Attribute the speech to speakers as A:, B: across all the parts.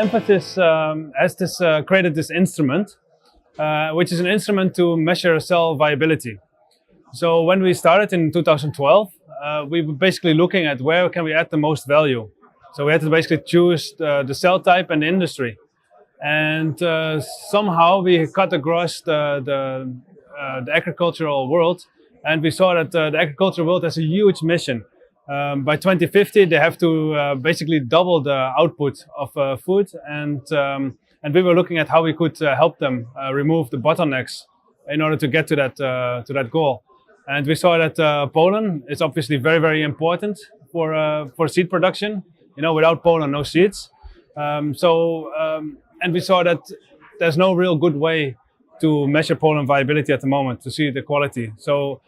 A: Amphasys has created this instrument, which is an instrument to measure cell viability. So when we started in 2012, we were basically looking at where can we add the most value. So we had to basically choose the cell type and the industry. And somehow we cut across the agricultural world, and we saw that the agricultural world has a huge mission. By 2050, they have to basically double the output of food, and we were looking at how we could help them remove the bottlenecks in order to get to that goal. And we saw that pollen is obviously very, very important for seed production. You know, without pollen, no seeds. And we saw that there's no real good way to measure pollen viability at the moment to see the quality. So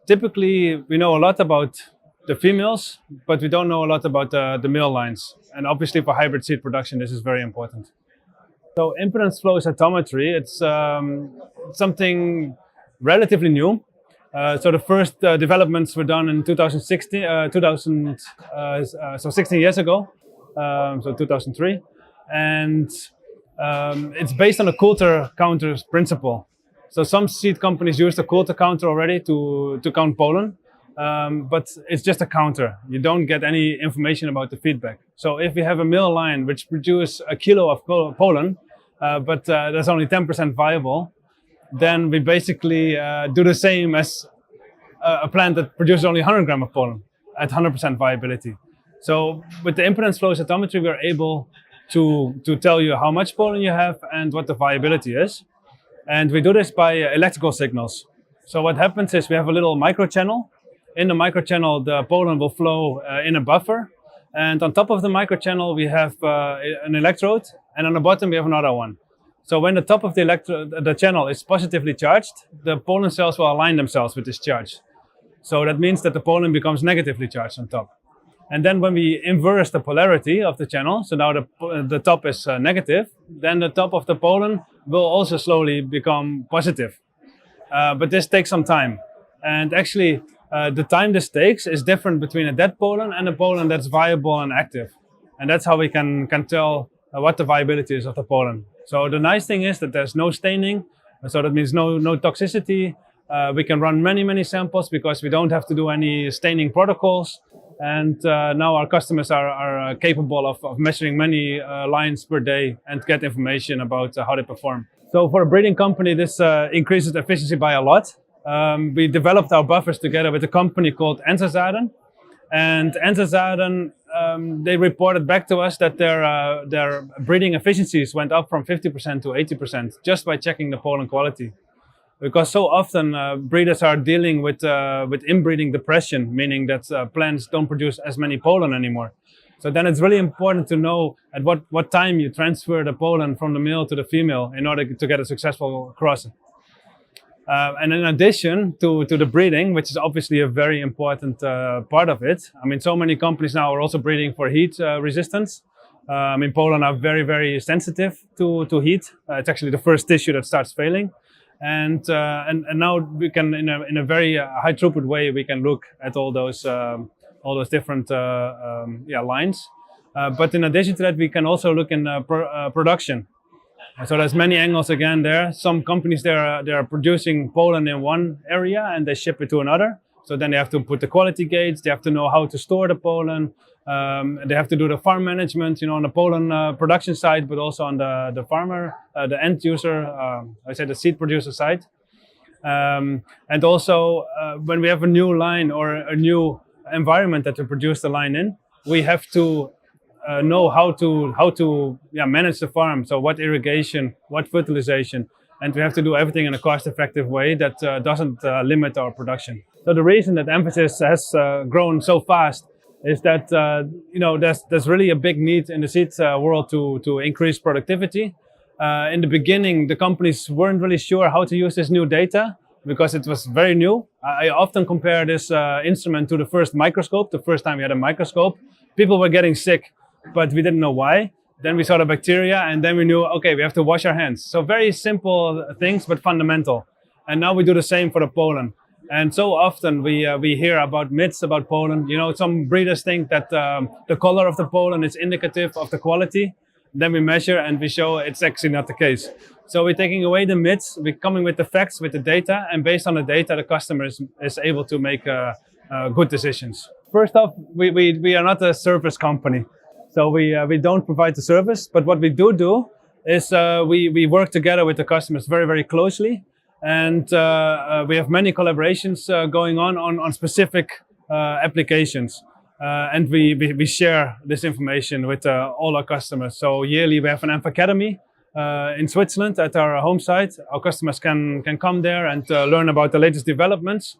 A: typically, we know a lot about the females, but we don't know a lot about the male lines. And obviously for hybrid seed production, this is very important. So impedance flow cytometry, it's something relatively new. So the first developments were done in 2016, so 16 years ago, so 2003. And it's based on a Coulter counter principle. So some seed companies use the Coulter counter already to count pollen. But it's just a counter. You don't get any information about the feedback. So if we have a male line which produces a kilo of pollen, but that's only 10% viable, then we basically do the same as a plant that produces only 100 grams of pollen at 100% viability. So with the impedance flow cytometry, we're able to tell you how much pollen you have and what the viability is. And we do this by electrical signals. So what happens is we have a little microchannel. In the microchannel, the pollen will flow in a buffer. And on top of the microchannel, we have an electrode. And on the bottom, we have another one. So when the top of the channel is positively charged, the pollen cells will align themselves with this charge. So that means that the pollen becomes negatively charged on top. And then when we inverse the polarity of the channel, so now the top is negative, then the top of the pollen will also slowly become positive. But this takes some time. And actually, the time this takes is different between a dead pollen and a pollen that's viable and active. And that's how we can tell what the viability is of the pollen. So the nice thing is that there's no staining, so that means no toxicity. We can run many samples because we don't have to do any staining protocols. And now our customers are capable of measuring many lines per day and get information about how they perform. So for a breeding company, this increases efficiency by a lot. We developed our buffers together with a company called Amphasys. And Amphasys, they reported back to us that their breeding efficiencies went up from 50% to 80% just by checking the pollen quality. Because so often breeders are dealing with inbreeding depression, meaning that plants don't produce as many pollen anymore. So then it's really important to know at what time you transfer the pollen from the male to the female in order to get a successful cross. And in addition to the breeding, which is obviously a very important part of it, I mean, so many companies now are also breeding for heat resistance. I mean, pollen are very sensitive to heat. It's actually the first tissue that starts failing. And now we can, in a very high throughput way, we can look at all those different lines. But in addition to that, we can also look in production. So there's many angles again there. Some companies they are producing pollen in one area and they ship it to another. So then they have to put the quality gates. They have to know how to store the pollen. They have to do the farm management, you know, on the pollen production side, but also on the farmer, the end user, the seed producer side. And also when we have a new line or a new environment that we produce the line in, we have to know how to manage the farm. So what irrigation, what fertilization, and we have to do everything in a cost-effective way that doesn't limit our production. So the reason that Amphasys has grown so fast is that there's really a big need in the seed world to increase productivity. In the beginning, the companies weren't really sure how to use this new data because it was very new. I often compare this instrument to the first microscope. The first time we had a microscope, people were getting sick, but we didn't know why. Then we saw the bacteria, and then we knew, okay, we have to wash our hands. So very simple things, but fundamental. And now we do the same for the pollen. And so often we hear about myths about pollen. You know, some breeders think that the color of the pollen is indicative of the quality. then we measure and we show it's actually not the case. So we're taking away the myths, we're coming with the facts, with the data, and based on the data, the customer is able to make good decisions. First off, we are not a service company. So we don't provide the service, but what we do is we work together with the customers very, very closely. And we have many collaborations going on specific applications. And we share this information with all our customers. So yearly we have an Academy in Switzerland at our home site. Our customers can come there and learn about the latest developments.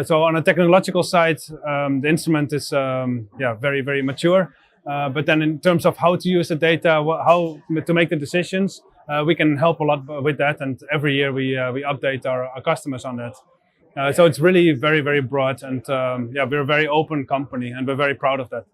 A: So on a technological side, the instrument is very, very mature. But then in terms of how to use the data, how to make the decisions, we can help a lot with that. And every year we update our customers on that. So it's really very, very broad. And we're a very open company and we're very proud of that.